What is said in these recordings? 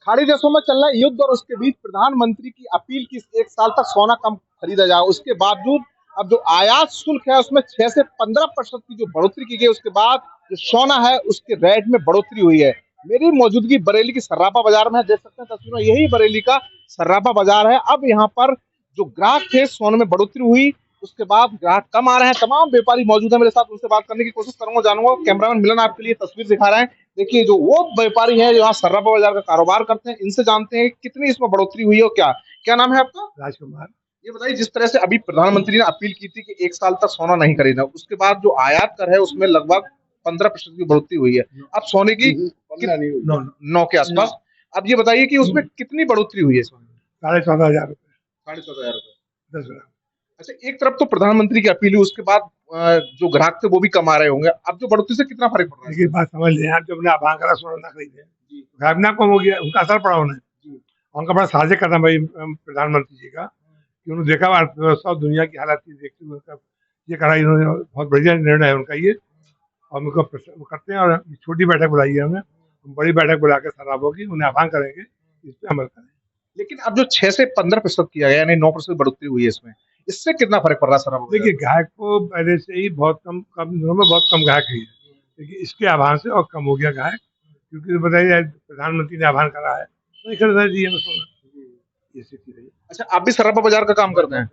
खाड़ी देशों में चल रहा है युद्ध और उसके बीच प्रधानमंत्री की अपील की 1 साल तक सोना कम खरीदा जाए, उसके बावजूद अब जो आयात शुल्क है उसमें 6 से 15% की जो बढ़ोतरी की गई, उसके बाद जो सोना है उसके रेट में बढ़ोतरी हुई है। मेरी मौजूदगी बरेली की सर्राफा बाजार में है, देख सकते हैं तस्वीर में, यही बरेली का सर्राफा बाजार है। अब यहाँ पर जो ग्राहक थे, सोने में बढ़ोतरी हुई, उसके बाद ग्राहक कम आ रहे हैं। तमाम व्यापारी मौजूद है मेरे साथ, उनसे बात करने की कोशिश करूंगा, जानूंगा। कैमरामैन मिलन आपके लिए तस्वीर दिखा रहे हैं। देखिए, जो वो व्यापारी है जो यहाँ सर्राफा बाजार का कारोबार करते हैं, इनसे जानते हैं कितनी इसमें बढ़ोतरी हुई है और क्या क्या नाम है आपका? राजकुमार। ये बताइए, जिस तरह से अभी प्रधानमंत्री ने अपील की थी कि 1 साल तक सोना नहीं खरीदना, उसके बाद जो आयात कर है उसमें लगभग 15% की बढ़ोतरी हुई है। अब सोने की 9 के आसपास। अब ये बताइए कि उसमें कितनी बढ़ोतरी हुई है सोने में? 14,500 रुपये। 14,500 10 ग्राम। अच्छा, एक तरफ तो प्रधानमंत्री की अपील हुई, उसके बाद जो ग्राहक थे वो भी कमा रहे होंगे। अब जो बढ़ोतरी से कितना फर्क पड़ रहा है? देखिए, बात समझ लें, आप जब उन्हें आभान करा सोना ना खरीदे, गायब ना कम हो गया, उनका असर पड़ा उन्हें। उनका बड़ा साजिश करना भाई प्रधानमंत्री जी का, कि उन्होंने देखा अर्थव्यवस्था और दुनिया की हालत देखते हुए उनका ये करा, इन्होंने बहुत बढ़िया निर्णय है उनका ये, और उनको वो करते हैं। और छोटी बैठक बुलाई है उन्हें, बड़ी बैठक बुला के सराबों की उन्हें आह्वान करेंगे, इस पर अमल करें। लेकिन अब जो 6 से 15% किया गया, यानी 9% बढ़ोतरी हुई है इसमें, इससे कितना फर्क पड़ रहा है सर? देखिए, ग्राहक को पहले से ही बहुत कम कम दिनों में बहुत कम ग्राहक है, लेकिन इसके आह्वान से और कम हो गया ग्राहक, क्योंकि बताइए प्रधानमंत्री ने आह्वान करा है तो नहीं खरीदना चाहिए हमें सोना, ये स्थिति रही। अच्छा, आप भी सर्राफा बाजार का काम करते हैं?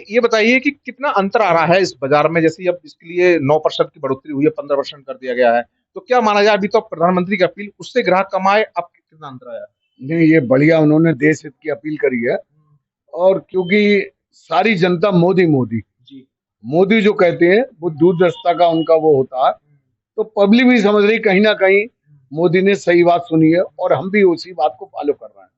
ये बताइए कि कितना अंतर आ रहा है इस बाजार में, जैसे अब इसके लिए 9% की बढ़ोतरी हुई है, 15% कर दिया गया है, तो क्या माना जाए, अभी तो प्रधानमंत्री की अपील उससे ग्राहक कमाए, अब कितना अंतर आया? नहीं, ये बढ़िया, उन्होंने देश हित की अपील करी है। और क्योंकि सारी जनता मोदी मोदी जी, मोदी जो कहते हैं वो दूरदर्शिता का उनका वो होता है, तो पब्लिक भी समझ रही कहीं ना कहीं मोदी ने सही बात सुनी है, और हम भी उसी बात को फॉलो कर रहे हैं।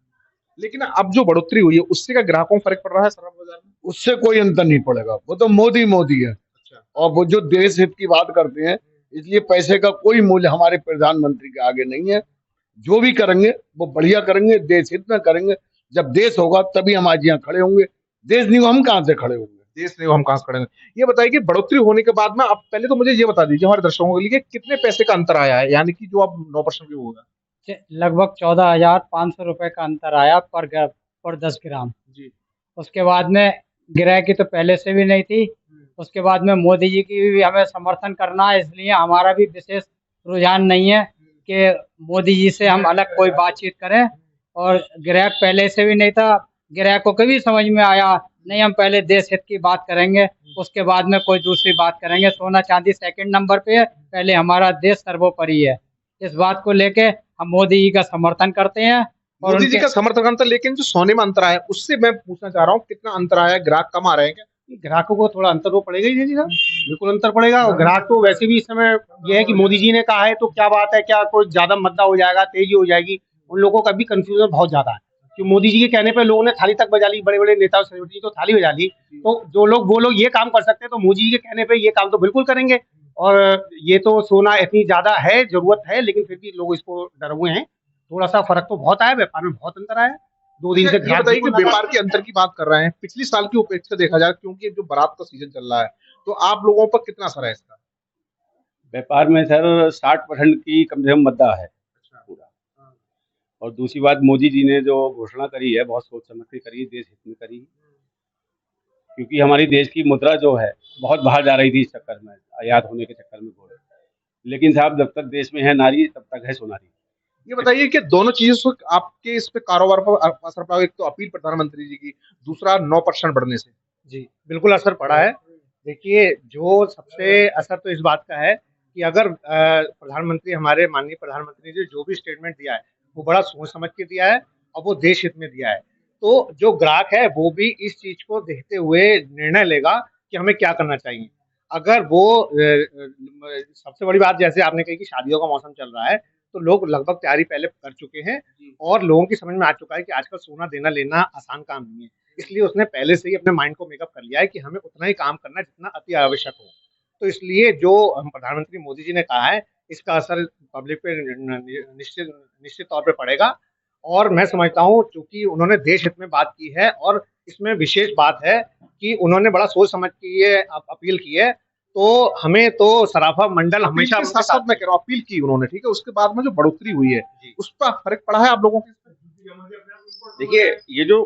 लेकिन अब जो बढ़ोतरी हुई है उससे क्या ग्राहकों को फर्क पड़ रहा है सर्राफा बाजार में? उससे कोई अंतर नहीं पड़ेगा, वो तो मोदी मोदी है। अच्छा, और वो जो देश हित की बात करते हैं, इसलिए पैसे का कोई मूल्य हमारे प्रधानमंत्री के आगे नहीं है। जो भी करेंगे वो बढ़िया करेंगे, देश हित में करेंगे। जब देश होगा तभी हम आज यहाँ खड़े होंगे, देश नहीं हो हम कहाँ से खड़े होंगे? देश नहीं, हम कहाँ से खड़े हैं? ये बताइए कि बढ़ोतरी होने के बाद में, अब पहले तो मुझे ये बता दीजिए हमारे दर्शकों के लिए, कितने पैसे का अंतर आया है, यानी कि जो अब 9% भी होगा? लगभग 14,500 रुपये का अंतर आया पर 10 ग्राम। जी, उसके बाद में गिराई की तो पहले से भी नहीं थी। उसके बाद में मोदी जी की भी हमें समर्थन करना है, इसलिए हमारा भी विशेष रुझान नहीं है कि मोदी जी से हम अलग कोई बातचीत करें। और ग्राहक पहले से भी नहीं था, ग्राहकों को भी समझ में आया नहीं, हम पहले देश हित की बात करेंगे, उसके बाद में कोई दूसरी बात करेंगे। सोना चांदी सेकंड नंबर पे है, पहले हमारा देश सर्वोपरि है। इस बात को लेके हम मोदी जी का समर्थन करते हैं। और मोदी जी का समर्थन करता, लेकिन जो सोने में अंतर आया उससे मैं पूछना चाह रहा हूँ, कितना अंतर आया है? ग्राहक कम आ रहे हैं क्या? ग्राहकों को थोड़ा अंतर तो पड़ेगा ही जी साहब, बिल्कुल अंतर पड़ेगा। और ग्राहक तो वैसे भी इस समय ये है कि मोदी जी ने कहा है तो क्या बात है, क्या कोई ज्यादा मद्दा हो जाएगा, तेजी हो जाएगी, उन लोगों का भी कंफ्यूजन बहुत ज्यादा है। कि मोदी जी के कहने पर लोगों ने थाली तक बजा ली, बड़े बड़े नेता सेलिब्रिटी तो थाली बजा ली, तो जो लोग वो लोग ये काम कर सकते हैं तो मोदी जी के कहने पर ये काम तो बिल्कुल करेंगे। और ये तो सोना इतनी ज्यादा है, जरूरत है, लेकिन फिर भी लोग इसको डरे हुए हैं। थोड़ा सा फर्क तो बहुत आया, व्यापार में बहुत अंतर आया 2 दिन से। ये बताइए कि व्यापार के अंतर की बात कर रहे हैं, पिछली साल की अपेक्षा देखा जाए, क्योंकि जो बारात का सीजन चल रहा है, तो आप लोगों पर कितना असर है इसका? व्यापार में सर 60% की कम से कम मद्दा है पूरा। और दूसरी बात, मोदी जी ने जो घोषणा करी है बहुत सोच समझ के करी, देश हित में करी, क्योंकि हमारी देश की मुद्रा जो है बहुत बाहर जा रही थी इस चक्कर में, आयात होने के चक्कर में गोल्ड। लेकिन साहब, जब तक देश में है नारी तब तक है सोनारी। ये बताइए कि दोनों चीजों से आपके इस पे कारोबार पर असर पड़ा? एक तो अपील प्रधानमंत्री जी की, दूसरा 9% बढ़ने से। जी, बिल्कुल असर पड़ा है। देखिए, जो सबसे असर तो इस बात का है कि अगर प्रधानमंत्री, हमारे माननीय प्रधानमंत्री जी जो भी स्टेटमेंट दिया है वो बड़ा सोच समझ के दिया है और वो देश हित में दिया है। तो जो ग्राहक है वो भी इस चीज को देखते हुए निर्णय लेगा कि हमें क्या करना चाहिए। अगर वो सबसे बड़ी बात, जैसे आपने कही कि शादियों का मौसम चल रहा है, तो लोग लगभग तैयारी पहले कर चुके हैं और लोगों की समझ में आ चुका है कि आजकल सोना देना लेना आसान काम नहीं है। इसलिए उसने पहले से ही अपने माइंड को मेकअप कर लिया है कि हमें उतना ही काम करना है जितना अति आवश्यक हो। तो इसलिए जो हम प्रधानमंत्री मोदी जी ने कहा है, इसका असर पब्लिक पे निश्चित निश्चित तौर पे पड़ेगा। और मैं समझता हूँ चूंकि उन्होंने देश हित में बात की है और इसमें विशेष बात है कि उन्होंने बड़ा सोच समझ के ये अपील की है, तो हमें तो सराफा मंडल हमेशा अपील के साथ साथ मैं कह रहा हूँ अपील की उन्होंने, ठीक है, उसके बाद में जो बढ़ोतरी हुई है उस पर फर्क पड़ा है आप लोगों के? देखिए, ये जो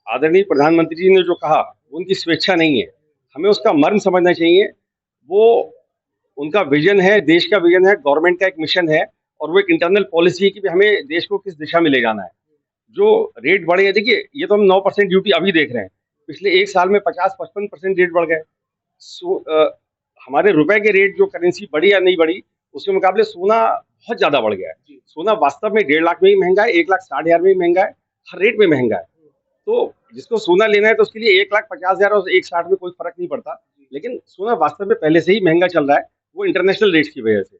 आदरणीय प्रधानमंत्री जी ने जो कहा वो उनकी स्वेच्छा नहीं है, हमें उसका मर्म समझना चाहिए। वो उनका विजन है, देश का विजन है, गवर्नमेंट का एक मिशन है, और वो एक इंटरनल पॉलिसी है कि हमें देश को किस दिशा में ले जाना है। जो रेट बढ़े हैं, देखिए ये तो हम 9% ड्यूटी अभी देख रहे हैं, पिछले एक साल में 50-55% रेट बढ़ गए। हमारे रुपए के रेट, जो करेंसी बढ़ी या नहीं बढ़ी, उसके मुकाबले सोना बहुत ज्यादा बढ़ गया है। सोना वास्तव में 1.5 लाख में ही महंगा है, 1,60,000 में ही महंगा है, हर रेट में महंगा है। तो जिसको सोना लेना है तो उसके लिए 1,50,000 और 1,60 में कोई फर्क नहीं पड़ता, लेकिन सोना वास्तव में पहले से ही महंगा चल रहा है, वो इंटरनेशनल रेट्स की वजह से,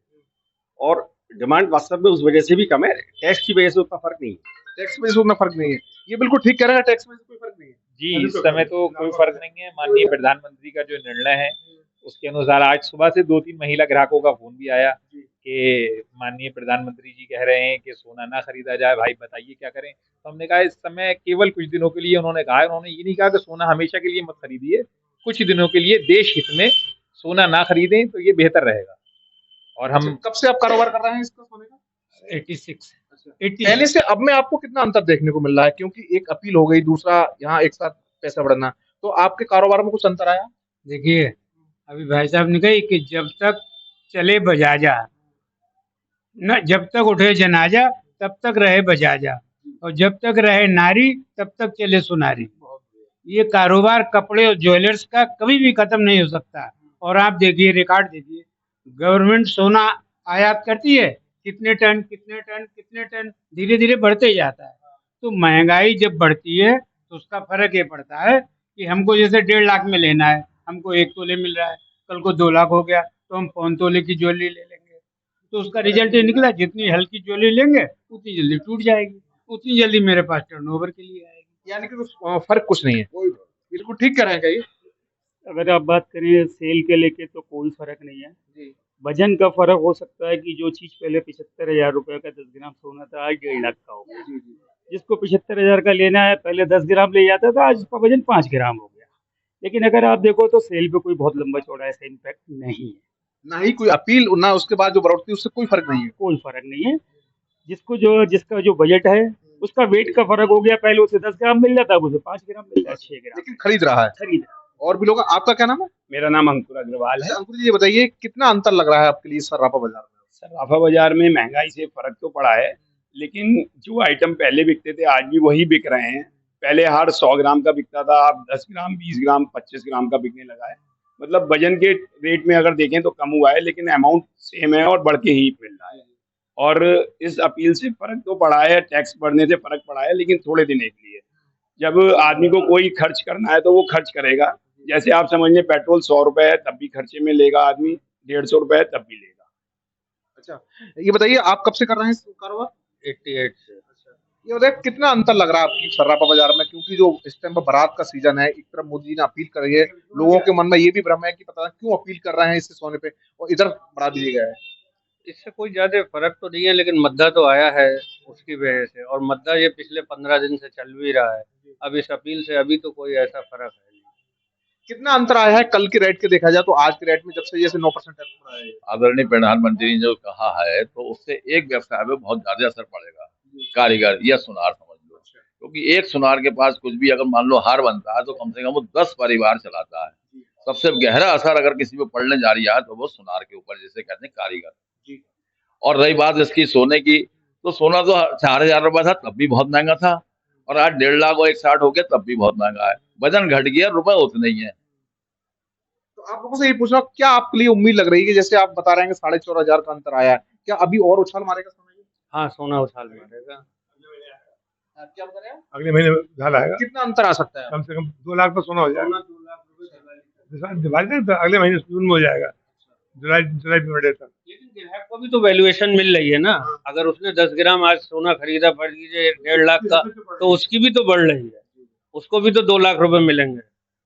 और डिमांड वास्तव में उस वजह से भी कम है, टैक्स की वजह से उतना फर्क नहीं है। टैक्स में उतना फर्क नहीं है, ये बिल्कुल ठीक कह रहे हैं, टैक्स में कोई फर्क नहीं है जी। इस समय तो कोई फर्क नहीं है। माननीय प्रधानमंत्री का जो निर्णय है उसके अनुसार आज सुबह से 2-3 महिला ग्राहकों का फोन भी आया कि माननीय प्रधानमंत्री जी कह रहे हैं कि सोना ना खरीदा जाए, भाई बताइए क्या करें। तो हमने कहा इस समय केवल कुछ दिनों के लिए उन्होंने कहा है, उन्होंने ये नहीं कहा कि सोना हमेशा के लिए मत खरीदिए, कुछ दिनों के लिए देश हित में सोना ना खरीदें तो ये बेहतर रहेगा। और हम कब से आप कारोबार कर रहे हैं इसका सोने का? 86 पहले से अब में आपको कितना अंतर देखने को मिल रहा है, क्योंकि एक अपील हो गई, दूसरा यहाँ एक साथ पैसा बढ़ना, तो आपके कारोबार में कुछ अंतर आया? देखिए, अभी भाई साहब ने कही कि जब तक चले बजाजा, न जब तक उठे जनाजा तब तक रहे बजाजा, और जब तक रहे नारी तब तक चले सुनारी। ये कारोबार कपड़े और ज्वेलर्स का कभी भी खत्म नहीं हो सकता। और आप देखिए, रिकॉर्ड देखिए, गवर्नमेंट सोना आयात करती है, कितने टन कितने टन कितने टन, धीरे धीरे बढ़ते जाता है। तो महंगाई जब बढ़ती है तो उसका फर्क ये पड़ता है कि हमको जैसे 1.5 लाख में लेना है, हमको 1 तोले मिल रहा है, कल को 2 लाख हो गया तो हम 5 तोले की ज्वेलरी ले लेंगे। तो उसका रिजल्ट ये निकला, जितनी हल्की ज्वेलरी लेंगे उतनी जल्दी टूट जाएगी, उतनी जल्दी मेरे पास टर्नओवर के लिए आएगी। यानी कि फर्क कुछ नहीं है। बिल्कुल ठीक कह रहे हैं, कहिए। अगर आप बात करें सेल के लेके तो कोई फर्क नहीं है। वजन का फर्क हो सकता है कि जो चीज पहले 75,000 रुपए का 10 ग्राम सोना था, आज 1.5 लाख का हो गया। जिसको 75,000 का लेना है, पहले 10 ग्राम ले जाता था, आज उसका वजन 5 ग्राम हो गया। लेकिन अगर आप देखो तो सेल पे कोई बहुत लंबा चौड़ा ऐसा इम्पैक्ट नहीं है, ना ही कोई अपील, ना उसके बाद जो बढ़ोतरी, उससे कोई फर्क नहीं है। कोई फर्क नहीं है। जिसका जो बजट है उसका वेट का फर्क हो गया, पहले उसे 10 ग्राम मिल जाता है, उसे 5 ग्राम मिल जाता है, 6 ग्राम लेकिन खरीद रहा है। खरीद। और भी लोग, आपका क्या नाम है? मेरा नाम अंकुर अग्रवाल है। अंकुर जी, ये बताइए कितना अंतर लग रहा है आपके लिए सर्राफा बाजार में? सर्राफा बाजार में महंगाई से फर्क तो पड़ा है, लेकिन जो आइटम पहले बिकते थे आज भी वही बिक रहे हैं। पहले हार 100 ग्राम का बिकता था, अब 10 ग्राम, 20 ग्राम, 25 ग्राम का बिकने लगा है। मतलब वजन के रेट में अगर देखें तो कम हुआ है, लेकिन अमाउंट सेम है और बढ़ के ही मिल रहा है। और इस अपील से फर्क तो पड़ा है, टैक्स बढ़ने से फर्क पड़ा है, लेकिन थोड़े दिन के लिए। जब आदमी को कोई खर्च करना है तो वो खर्च करेगा। जैसे आप समझ लें, पेट्रोल 100 रुपए है तब भी खर्चे में लेगा आदमी, 150 रुपए है तब भी लेगा। अच्छा, ये बताइए आप कब से कर रहे हैं इस कारोबार? 88 से। ये बताइए कितना अंतर लग रहा है आपकी सर्राफा बाजार में, क्योंकि जो इस टाइम पर बारात का सीजन है, एक तरफ मोदी जी ने अपील कर रही है, लोगों के मन में ये भी भ्रम है कि पता नहीं क्यों अपील कर रहे हैं इससे सोने पे, और इधर बढ़ा दीजिएगा है। इससे कोई ज्यादा फर्क तो नहीं है, लेकिन मद्दा तो आया है उसकी वजह से, और मद्दा ये पिछले 15 दिन से चल भी रहा है। अब इस अपील से अभी तो कोई ऐसा फर्क है नहीं। कितना अंतर आया है कल के रेट के देखा जाए तो आज के रेट में, जब से जैसे 9% टैक्स बढ़ा है? आदरणीय प्रधानमंत्री ने जो कहा है तो उससे एक व्यवसाय में बहुत ज्यादा असर पड़ेगा, कारीगर या सुनार समझ लो। क्योंकि एक सुनार के पास कुछ भी अगर मान लो हार बनता है तो कम से कम वो 10 परिवार चलाता है। सबसे गहरा असर अगर किसी पे पड़ने जा रही है तो वो सुनार के ऊपर, जिसे कहते हैं कारीगर। और रही बात इसकी सोने की, तो सोना तो 4,000 रुपए था तब भी बहुत महंगा था, और आज 1.5 लाख और 1,60 हो गया तब भी बहुत महंगा है। वजन घट गया, रुपए उतने ही है। तो आप लोगों से ये पूछना, क्या आपके लिए उम्मीद लग रही है कि जैसे आप बता रहे हैं कि 4,500 का अंतर आया है, क्या अभी और उछाल मारेगा सोना? हाँ, सोना उछाल मारेगा। क्या बता रहे हैं? अगले महीने उछाल आएगा, कितना अंतर आ सकता है? कम से कम 2 लाख तो सोना हो जाएगा। दिवाली तक, अगले महीने जून में हो जाएगा, जुलाई तक। लेकिन ग्राहक को भी तो वैल्यूएशन मिल रही है ना। अगर उसने 10 ग्राम आज सोना खरीदा, पड़ लीजिए 1.5 लाख का, तो उसकी भी तो बढ़ रही है, उसको भी तो 2 लाख रुपए मिलेंगे।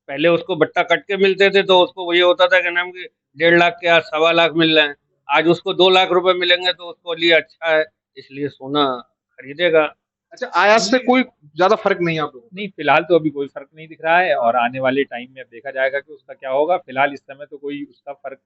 पहले उसको बट्टा कट के मिलते थे तो उसको ये होता था कि नाम कि 1.5 लाख के आज 1.25 लाख मिल रहे हैं, आज उसको 2 लाख रुपए मिलेंगे तो उसको लिए अच्छा है, इसलिए सोना खरीदेगा। अच्छा, आयात से कोई ज्यादा फर्क नहीं है आप लोगों को? नहीं, फिलहाल तो अभी कोई फर्क नहीं दिख रहा है और आने वाले टाइम में अब देखा जाएगा कि उसका क्या होगा। फिलहाल इस समय तो कोई उसका फर्क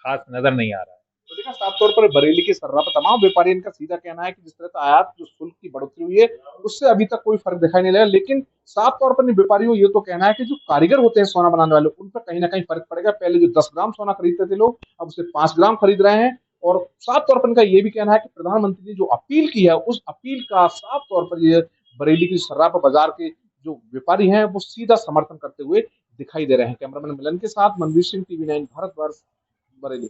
खास नजर नहीं आ रहा है। तो देखा, साफ तौर पर बरेली की सर्रा पर तमाम व्यापारियों का सीधा कहना है कि जिस तरह से आयात जो शुल्क की बढ़ोतरी हुई है उससे अभी तक कोई फर्क दिखाई नहीं लगा, लेकिन साफ तौर पर व्यापारियों ये तो कहना है कि जो कारीगर होते हैं सोना बनाने वाले, उन पर कहीं ना कहीं फर्क पड़ेगा। पहले जो 10 ग्राम सोना खरीदते थे लोग, अब उसे 5 ग्राम खरीद रहे हैं। और साफ तौर पर इनका ये भी कहना है कि प्रधानमंत्री ने जो अपील की है उस अपील का साफ तौर पर ये बरेली की सर्रा पर बाजार के जो व्यापारी हैं वो सीधा समर्थन करते हुए दिखाई दे रहे हैं। कैमरामैन मिलन के साथ मनवीर सिंह, TV9 भारतवर्ष, बरेली।